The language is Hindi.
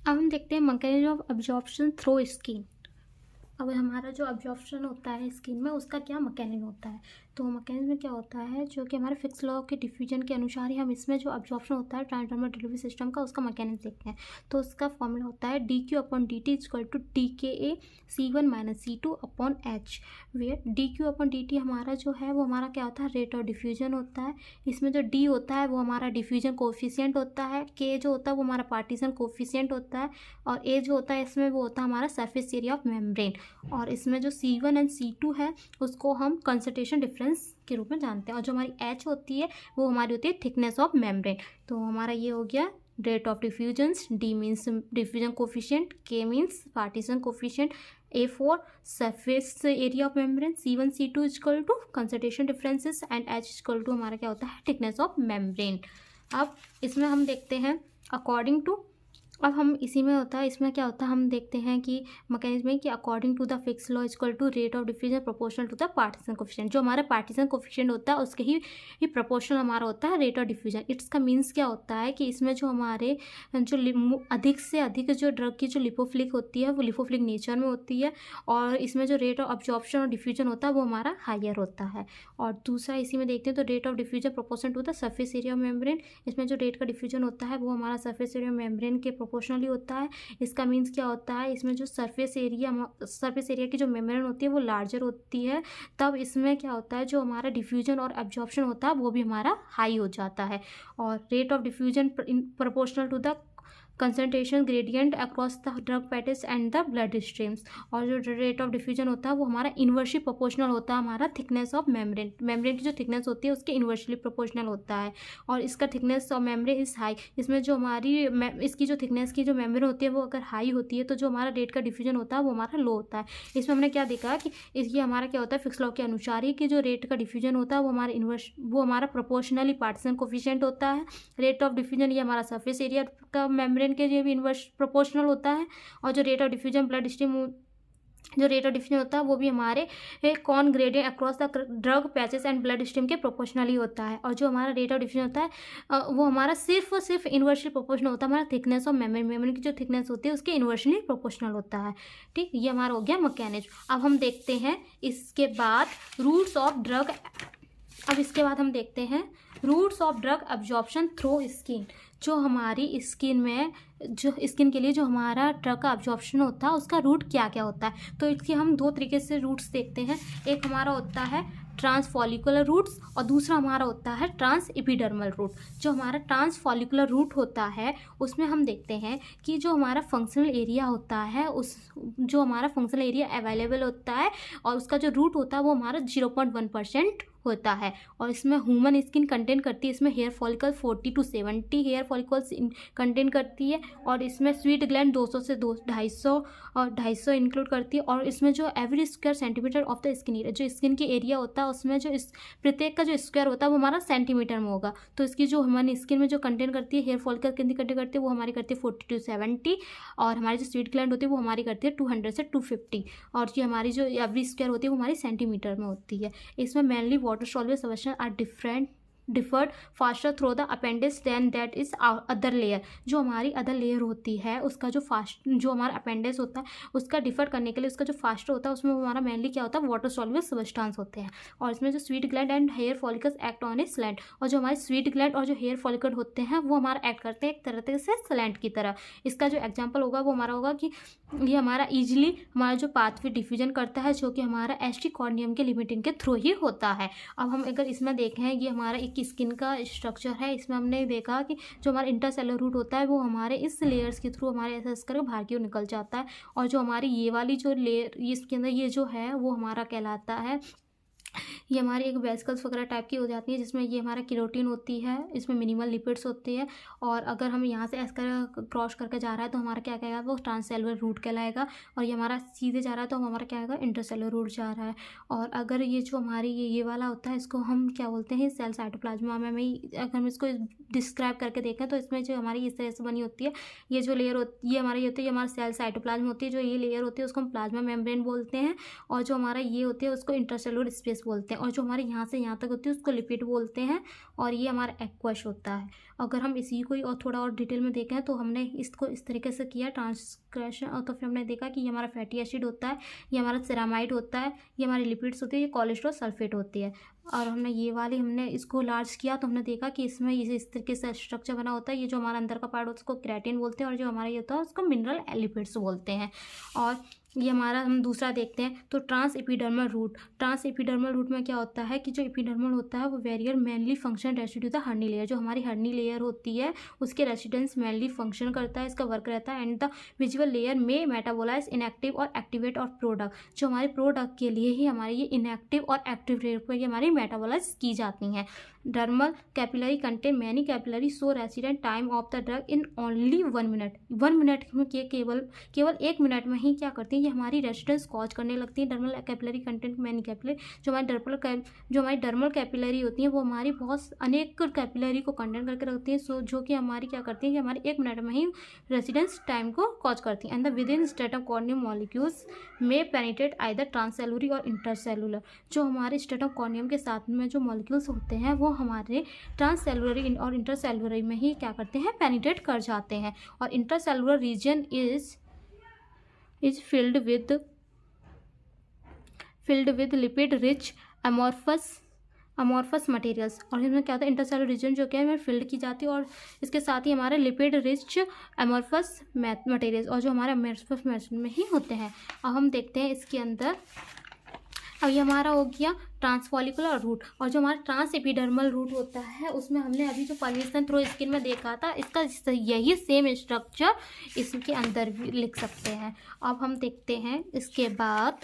अब हम देखते हैं mechanism of absorption through skin. अब हमारा जो अब्जॉर्प्शन होता है स्किन में उसका क्या मैकेनिज्म होता है। तो मैकेनिज्म क्या होता है जो कि हमारे फिक्स लॉ के डिफ्यूजन के अनुसार ही हम इसमें जो अब्जॉर्प्शन होता है ट्रांसडर्मल डिलीवरी सिस्टम का उसका मैकेनिज्म देखते हैं। तो उसका फॉर्मूला होता है dQ/dt equal to DKA C1 - C2 upon H, where dQ/dt हमारा जो है वो हमारा क्या होता है रेट ऑफ डिफ्यूजन होता है। इसमें जो D होता है वो हमारा डिफ्यूजन कोफिशिएंट होता है, K जो होता है वो हमारा पार्टीशन कोफिशिएंट होता है, और A जो होता है इसमें वो होता है हमारा सरफेस एरिया ऑफ मेम्ब्रेन। और इसमें जो C1 एंड C2 है उसको हम कंसंट्रेशन डिफरेंस के रूप में जानते हैं, और जो हमारी H होती है वो हमारी होती है थिकनेस ऑफ मेम्ब्रेन। तो हमारा ये हो गया rate of diffusions, D means diffusion coefficient, K means partition coefficient, A for surface area of membrane, C1 C2 equal to concentration differences and H equal to हमारा क्या होता है थिकनेस ऑफ मेम्ब्रेन। अब इसमें हम देखते हैं अकॉर्डिंग टू, अब हम इसी में होता है इसमें क्या होता है हम देखते हैं कि मैकेनिज्म में कि according to the Fick's law equal to rate of diffusion proportional to the partition coefficient. जो हमारा पार्टीशन कोफिशिएंट होता है उसके ही प्रोपोर्शनल हमारा होता है रेट ऑफ डिफ्यूजन। इसका मीन्स क्या होता है कि इसमें जो हमारे जो अधिक से अधिक जो ड्रग की जो लिपोफिलिक होती है वो लिपोफिलिक नेचर में होती है, और इसमें जो रेट ऑफ अब्जॉर्प्शन और डिफ्यूजन होता है वो हमारा हायर होता है। और दूसरा इसी में देखते हैं तो rate of diffusion proportional to the surface area of membrane. इसमें जो रेट का डिफ्यूजन होता है वो हमारा सरफेस एरिया मेम्ब्रेन के प्रोपोर्शनली होता है। इसका मीन्स क्या होता है इसमें जो सरफेस एरिया की जो मेम्ब्रेन होती है वो लार्जर होती है, तब इसमें क्या होता है जो हमारा डिफ्यूजन और एब्जॉर्प्शन होता है वो भी हमारा हाई हो जाता है। और rate of diffusion proportional to the concentration gradient across the drug package and the blood streams. और जो रेट ऑफ डिफ्यूजन होता है वो हमारा इन्वर्सली प्रोपोर्शनल होता है हमारा थिकनेस ऑफ मेम्ब्रेन की जो थिकनेस होती है उसके इन्वर्सली प्रोपोर्शनल होता है। और इसका thickness of membrane is high. इसमें जो हमारी इसकी जो थिकनेस की जो मेम्ब्रेन होती है वो अगर हाई होती है तो जो हमारा रेट का डिफ्यूजन होता है वो हमारा लो होता है। इसमें हमने क्या देखा कि ये हमारा क्या होता है फिक्स लॉ के अनुसार ही कि जो रेट का डिफ्यूजन होता है वो हमारा प्रोपोर्शनली पार्टीशन कोफिशिएंट होता है। रेट ऑफ डिफ्यूजन ये हमारा सरफेस एरिया का मेम्ब्रेन के लिए भी इन्वर्स प्रोपोर्शनल होता है। और जो rate of diffusion blood stream जो रेट ऑफ डिफ्यूजन होता है वो भी हमारे con gradient across the drug patches and blood stream के प्रोपोर्शनली होता है। और जो हमारा रेट ऑफ डिफ्यूजन होता है वो हमारा सिर्फ और सिर्फ इन्वर्सली प्रोपोर्शनल होता है हमारा थिकनेस ऑफ मेम्ब्रेन की जो थिकनेस होती है उसके इन्वर्सली प्रोपोर्शनल होता है। ठीक, ये हमारा हो गया मैकेनिज्म। अब हम देखते हैं इसके बाद रूट्स ऑफ ड्रग। अब इसके बाद हम देखते हैं routes of drug absorption through skin. जो हमारी स्किन में जो स्किन के लिए जो हमारा ड्रग का अब्जॉर्प्शन होता है उसका रूट क्या क्या होता है। तो इसके हम दो तरीके से रूट्स देखते हैं। एक हमारा होता है ट्रांसफॉलिकुलर रूट्स और दूसरा हमारा होता है ट्रांस एपिडर्मल रूट। जो हमारा ट्रांसफॉलिकुलर रूट होता है उसमें हम देखते हैं कि जो हमारा फंक्शनल एरिया होता है जो हमारा फंक्शनल एरिया अवेलेबल होता है और उसका जो रूट होता है वो हमारा 0.1% होता है। और इसमें ह्यूमन स्किन कंटेन करती है, इसमें hair follicle 40 to 70 hair follicles contain करती है। और इसमें स्वीट ग्लैंड 200 से 250 इंक्लूड करती है। और इसमें जो every square centimetre of the skin area, जो स्किन की एरिया होता है उसमें जो इस प्रत्येक का जो स्क्वायर होता है वो हमारा सेंटीमीटर में होगा। तो इसकी जो हमारी स्किन में जो कंटेन करती है हेयर फॉलिकल कितनी कंटेन करती है वो हमारी करती है 40 to 70। और हमारी जो स्वीट ग्लैंड होती है वो हमारी करती है 200 से 250। और ये हमारी जो एवरी स्क्वायर होती है वो हमारी सेंटीमीटर में होती है। इसमें mainly water soluble substance are differed faster through the appendix than that is other layer. जो हमारी अदर लेयर होती है उसका जो हमारा अपेंडिक्स होता है उसका डिफर करने के लिए उसका जो फास्टर होता है उसमें हमारा मेनली क्या होता है वाटर सॉल्युबल सब्सटेंस होते हैं। और इसमें जो sweet gland and hair follicles act on a slant. और जो हमारे स्वीट ग्लैंड और जो हेयर फॉलिकल होते हैं वो हमारा एक्ट करते हैं एक तरह से स्लैंट की तरह। इसका जो एग्जाम्पल होगा वो हमारा होगा कि ये हमारा ईजिली हमारा जो पाथवे डिफ्यूजन करता है जो कि हमारा एस्टी कॉर्नियम के लिमिटिंग के थ्रू ही होता है। अब हम अगर इसमें देखें ये हमारा एक स्किन का स्ट्रक्चर है। इसमें हमने देखा कि जो हमारा इंटरसेलुलर रूट होता है वो हमारे इस लेयर्स के थ्रू हमारे ऐसा करके बाहर की ओर निकल जाता है। और जो हमारी ये वाली जो लेयर इसके अंदर ये जो है वो हमारा कहलाता है ये हमारी एक वेसिकल्स वगैरह टाइप की हो जाती है जिसमें ये हमारा केरोटीन होती है, इसमें मिनिमल लिपिड्स होती है। और अगर हम यहाँ से ऐसा क्रॉस करके जा रहा है तो हमारा क्या कहेगा वो ट्रांससेलुलर रूट कहलाएगा। और ये हमारा सीधे जा रहा है तो हमारा क्या आएगा इंटरसेलुलर रूट जा रहा है। और अगर ये जो हमारी ये वाला होता है इसको हम क्या बोलते हैं सेल साइटोप्लाज्मा में अगर हम इसको डिस्क्राइब करके देखें तो इसमें जो हमारी इस तरह से बनी होती है ये जो लेयर होती है हमारी होती है हमारा सेल साइटोप्लाज्म होती है। जो ये लेयर होती है उसको हम प्लाज्मा मेम्ब्रेन बोलते हैं। और जो हमारा ये होती है उसको इंटरसेलुलर स्पेस फेस बोलते हैं, और जो हमारे यहाँ से यहाँ तक होती है उसको लिपिड बोलते हैं, और ये हमारा एक्वस होता है। अगर हम इसी को और थोड़ा और डिटेल में देखें तो हमने इसको इस तरीके से किया ट्रांसक्रिप्शन, और तो फिर हमने देखा कि ये हमारा फैटी एसिड होता है, ये हमारा सेरामाइड होता है, ये हमारी लिपिड्स होती है, ये कोलेस्ट्रॉल सल्फेट होती है। और हमने इसको लार्ज किया तो हमने देखा कि इसमें इस तरीके से स्ट्रक्चर बना होता है। ये जो हमारा अंदर का पार्ट होता है उसको क्रेटिन बोलते हैं, और जो हमारा ये होता है उसको मिनरल लिपिड्स बोलते हैं। और ये हमारा हम दूसरा देखते हैं तो trans epidermal route. Trans epidermal route में क्या होता है कि जो एपिडर्मल होता है वो barrier mainly function residue the horny layer, जो हमारी हर्नी लेयर होती है उसके रेसिडेंस मेनली फंक्शन करता है, इसका वर्क रहता है। एंड द विजुअल लेयर में मेटाबोलाइज इनएक्टिव और एक्टिवेट और प्रोडक्ट, जो हमारे प्रोडक्ट के लिए ही हमारी ये इनएक्टिव और एक्टिव लेयर पर हमारी मेटाबोलाइज की जाती हैं। Dermal capillary contain many capillary so resident time of the drug in only 1 minute. 1 minute में केवल 1 मिनट में ही क्या करती है ये हमारी रेसिडेंस कॉज करने लगती है। Dermal capillary content many capillary, जो हमारी डर्मल कैपिलरी होती हैं वो हमारी बहुत अनेक कैपिलरी को कंटेन करके रखती हैं, जो कि हमारी क्या करती है कि हमारे 1 मिनट में ही रेसिडेंस टाइम को कॉज करती हैं। And the with in stratum corneum molecules में पेनिट्रेट आइदर ट्रांससेलुलरी और इंटरसेलुलर, जो हमारे स्ट्रेटम कॉर्नियम के साथ में जो मॉलिक्यूल्स होते हैं वो हमारे ट्रांससेलुलरी और इंटरसेलुलरी में ही क्या करते हैं पेनिट्रेट कर जाते हैं। और intercellular region is filled with lipid rich amorphous materials. और इसमें क्या होता है इंटरसेलुलर रीजन जो क्या है फिल्ड की जाती है, और इसके साथ ही हमारे लिपिड रिच अमॉर्फस मटेरियल्स, और जो हमारे अमॉर्फस मटेरियल में ही होते हैं। अब हम देखते हैं इसके अंदर, अब ये हमारा हो गया ट्रांसफॉलिकुलर रूट। और जो हमारा ट्रांस एपिडर्मल रूट होता है उसमें हमने अभी जो परमेशन थ्रू स्किन में देखा था, इसका यही सेम स्ट्रक्चर इसके अंदर भी लिख सकते हैं। अब हम देखते हैं इसके बाद